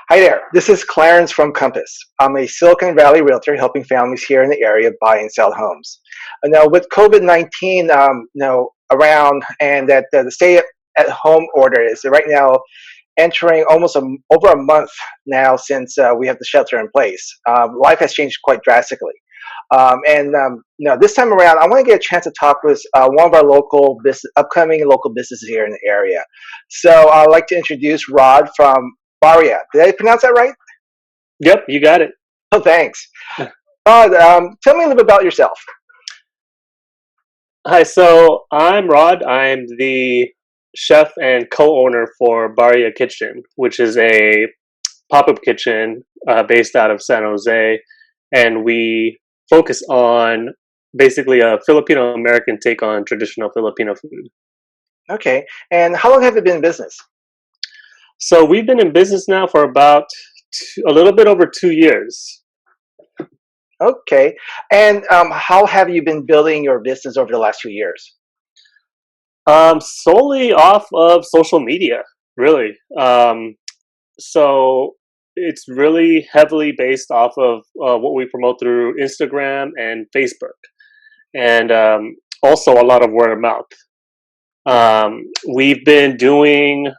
Hi there. This is Clarence from Compass. I'm a Silicon Valley realtor helping families here in the area buy and sell homes. Now, with COVID-19, around and that the stay-at-home order is right now entering almost over a month now since we have the shelter in place. Life has changed quite drastically. This time around, I want to get a chance to talk with one of our upcoming local businesses here in the area. So I'd like to introduce Rod from Barya. Did I pronounce that right? Yep, you got it. Oh, thanks. Rod, tell me a little bit about yourself. Hi, so I'm Rod. I'm the chef and co-owner for Barya Kitchen, which is a pop-up kitchen based out of San Jose, and we focus on basically a Filipino American take on traditional Filipino food. Okay. And how long have you been in business? So we've been in business now for about a little bit over 2 years. Okay. And how have you been building your business over the last 2 years? Solely off of social media, really. So it's really heavily based off of what we promote through Instagram and Facebook, and also a lot of word of mouth. We've been doing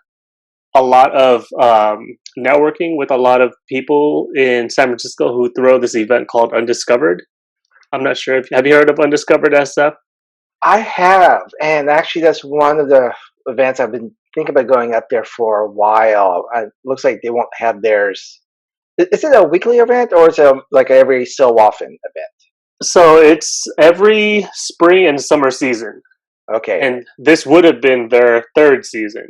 a lot of networking with a lot of people in San Francisco who throw this event called Undiscovered. I'm not sure if have you heard of Undiscovered SF? I have, and actually, that's one of the events I've been thinking about going up there for a while. It looks like they won't have theirs. Is it a weekly event or is it like every so often event? So it's every spring and summer season, Okay. and this would have been their third season.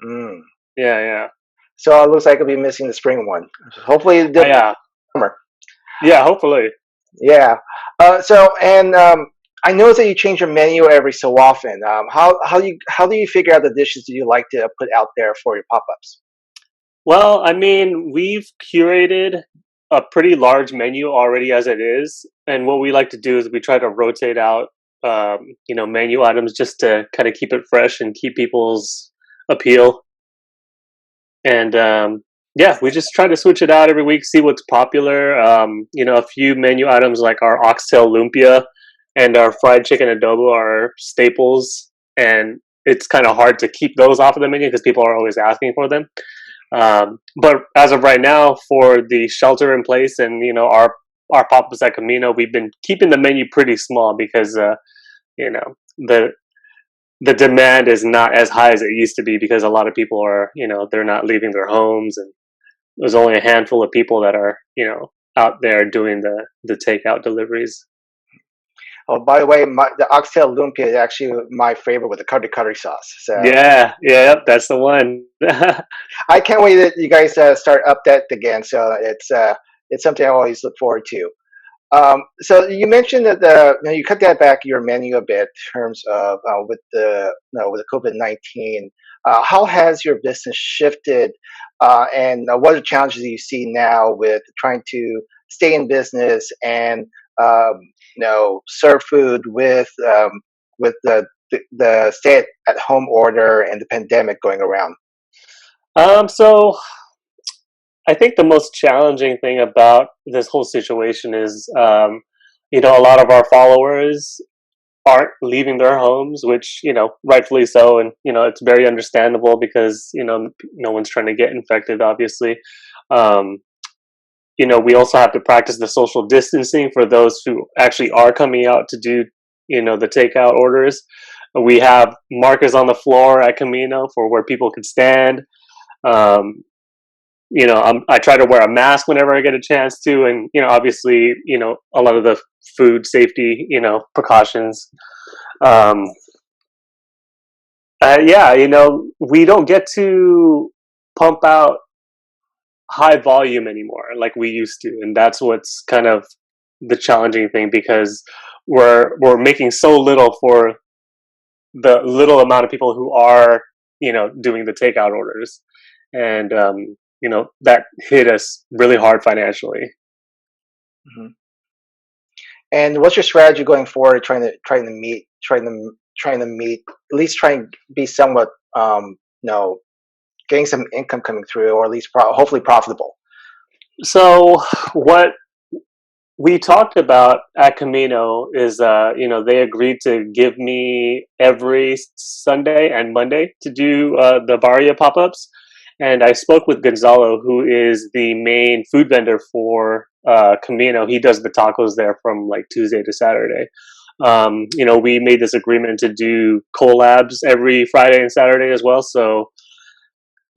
Mm. Yeah, yeah, So it looks like I'll be missing the spring one. Hopefully, the yeah, summer. yeah. Hopefully. Yeah. I noticed that you change your menu every so often. How do you figure out the dishes that you like to put out there for your pop ups? Well, I mean, we've curated a pretty large menu already as it is, and what we like to do is we try to rotate out, menu items just to kind of keep it fresh and keep people's appeal. And yeah, we just try to switch it out every week, see what's popular. A few menu items like our oxtail lumpia and our fried chicken adobo are staples, and it's kind of hard to keep those off of the menu because people are always asking for them. But as of right now, for the shelter in place and our pop-ups at Camino, we've been keeping the menu pretty small because you know the the demand is not as high as it used to be because a lot of people are they're not leaving their homes, and there's only a handful of people that are out there doing the takeout deliveries. Oh, by the way, the oxtail lumpia is actually my favorite with the curry sauce. So Yeah, yeah, yep, that's the one. I can't wait that you guys start up that again. So it's something I always look forward to. So you mentioned that you cut that back your menu a bit in terms of with the COVID-19. How has your business shifted, and what are the challenges you see now with trying to stay in business and serve food with the stay-at-home order and the pandemic going around? So I think the most challenging thing about this whole situation is, a lot of our followers aren't leaving their homes, which rightfully so, and it's very understandable because no one's trying to get infected, obviously. Um, we also have to practice the social distancing for those who actually are coming out to do the takeout orders. We have markers on the floor at Camino for where people can stand. Um, I try to wear a mask whenever I get a chance to, and obviously, a lot of the food safety, precautions. Um, yeah, we don't get to pump out high volume anymore like we used to, and that's what's kind of the challenging thing because we're making so little for the little amount of people who are doing the takeout orders, and that hit us really hard financially. Hmm. And what's your strategy going forward, trying to meet, at least try and be somewhat, getting some income coming through, or at least hopefully profitable? So what we talked about at Camino is, they agreed to give me every Sunday and Monday to do the Barya pop ups. And I spoke with Gonzalo, who is the main food vendor for Camino. He does the tacos there from like Tuesday to Saturday. We made this agreement to do collabs every Friday and Saturday as well. So,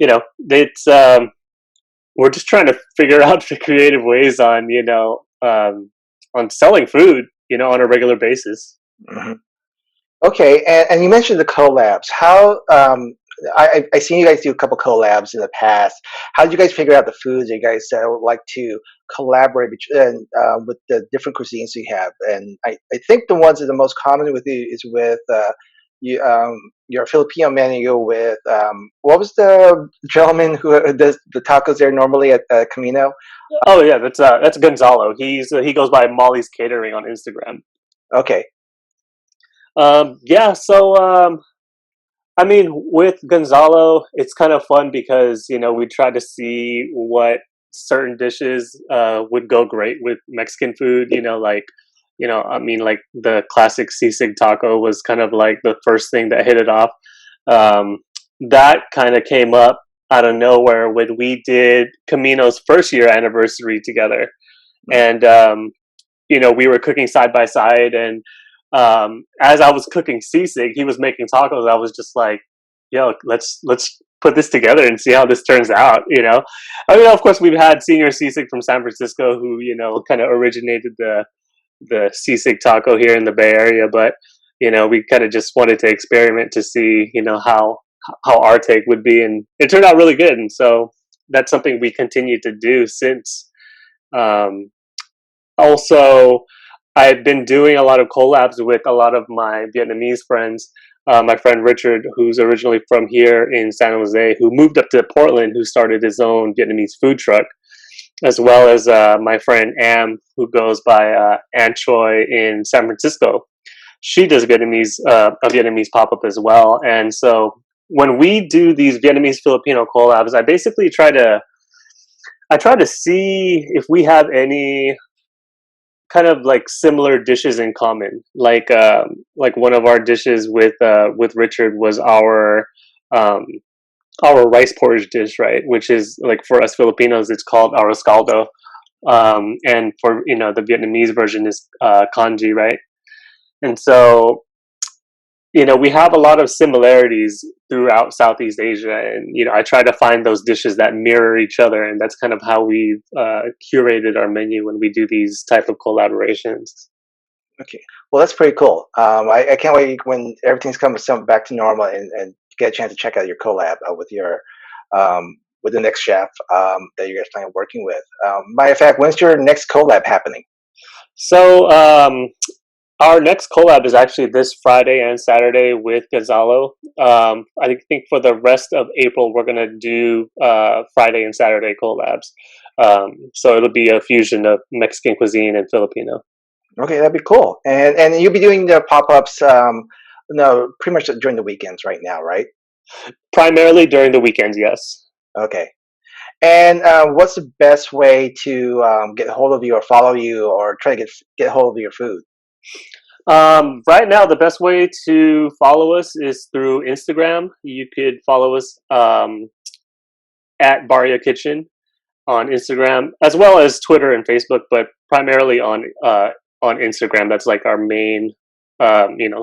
it's we're just trying to figure out the creative ways on selling food, on a regular basis. Hmm. Okay, and you mentioned the collabs. How I seen you guys do a couple collabs in the past. How did you guys figure out the foods you guys would like to collaborate with the different cuisines you have? And I think the ones that are the most common with you is with your Filipino menu with what was the gentleman who does the tacos there normally at Camino? Oh yeah, that's Gonzalo. He goes by Molly's Catering on Instagram. Okay. Yeah, so I mean, with Gonzalo, it's kind of fun because we try to see what certain dishes would go great with Mexican food. I mean, like the classic sisig taco was kind of like the first thing that hit it off. Um, that kind of came up out of nowhere when we did Camino's first year anniversary together, and we were cooking side by side, and as I was cooking sisig, he was making tacos. I was just like, "Yo, let's put this together and see how this turns out." I mean, of course, we've had Senior Sisig from San Francisco, who kind of originated the sisig taco here in the Bay Area, but we kind of just wanted to experiment to see how our take would be, and it turned out really good. And so that's something we continue to do since. Um, Also, I've been doing a lot of collabs with a lot of my Vietnamese friends. My friend Richard, who's originally from here in San Jose, who moved up to Portland, who started his own Vietnamese food truck, as well as my friend Am, who goes by An Choi in San Francisco. She does a Vietnamese pop up as well. And so when we do these Vietnamese Filipino collabs, I try to see if we have any kind of like similar dishes in common. Like one of our dishes with Richard was um, our rice porridge dish, right? Which is like for us Filipinos, it's called arroz caldo, and for the Vietnamese version is congee, right? And so we have a lot of similarities throughout Southeast Asia, and I try to find those dishes that mirror each other, and that's kind of how we've curated our menu when we do these type of collaborations. Okay. Well, that's pretty cool. I can't wait when everything's coming back to normal and get a chance to check out your collab with the next chef that you guys plan on working with. Matter of fact, when's your next collab happening? So our next collab is actually this Friday and Saturday with Gonzalo. I think for the rest of April, we're going to do Friday and Saturday collabs. So it'll be a fusion of Mexican cuisine and Filipino. Okay, that'd be cool. And you'll be doing the pop ups. No, pretty much during the weekends right now, right? Primarily during the weekends, yes. Okay. And what's the best way to get hold of you or follow you or try to get hold of your food? Right now, the best way to follow us is through Instagram. You could follow us at Barya Kitchen on Instagram, as well as Twitter and Facebook, but primarily on Instagram. That's like our main,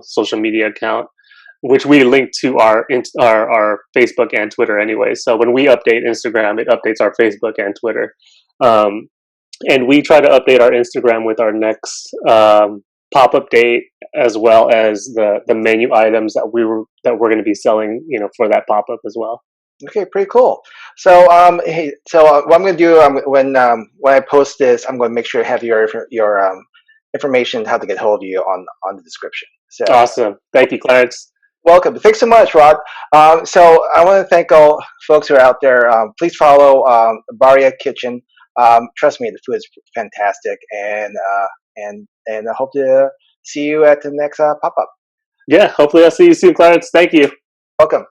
social media account, which we link to our Facebook and Twitter anyway. So when we update Instagram, it updates our Facebook and Twitter, um, and we try to update our Instagram with our next pop up date, as well as the menu items that we're going to be selling, for that pop up as well. Okay, pretty cool. So, hey, so what I'm going to do when I post this, I'm going to make sure to have your information how to get hold of you on the description. So, Awesome, thank you, Clarence. welcome. Thanks so much, Rod. So I want to thank all folks who are out there. Please follow Barya Kitchen. Trust me, the food is fantastic, and I hope to see you at the next pop up. Yeah, hopefully I'll see you soon, Clarence. Thank you. Welcome.